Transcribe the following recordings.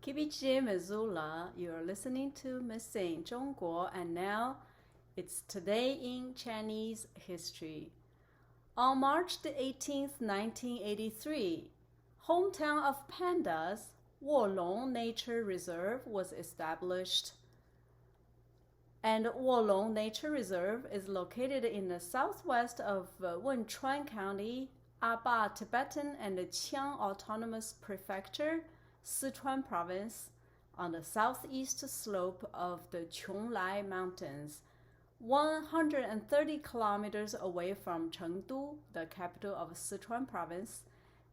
Kibichi Missoula, you are listening to Missing 中国 and now it's Today in Chinese History. On March the 18th, 1983, hometown of pandas, Wolong Nature Reserve was established. And Wolong Nature Reserve is located in the southwest of Wenchuan County, Aba Tibetan and Qiang Autonomous Prefecture, Sichuan Province, on the southeast slope of the Qionglai Mountains, 130 kilometers away from Chengdu, the capital of Sichuan Province,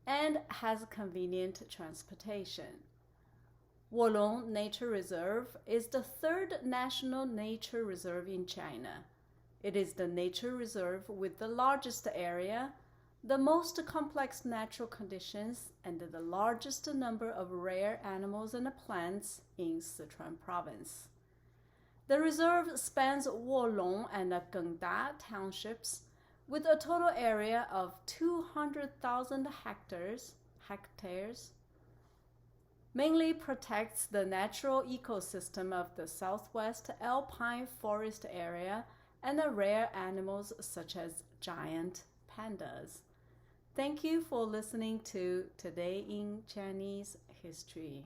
and has convenient transportation. Wolong Nature Reserve is the third national nature reserve in China. It is the nature reserve with the largest area, the most complex natural conditions, and the largest number of rare animals and plants in Sichuan Province. The reserve spans Wolong and Gengda townships with a total area of 200,000 hectares, mainly protects the natural ecosystem of the southwest alpine forest area and the rare animals such as giant pandas. Thank you for listening to Today in Chinese History.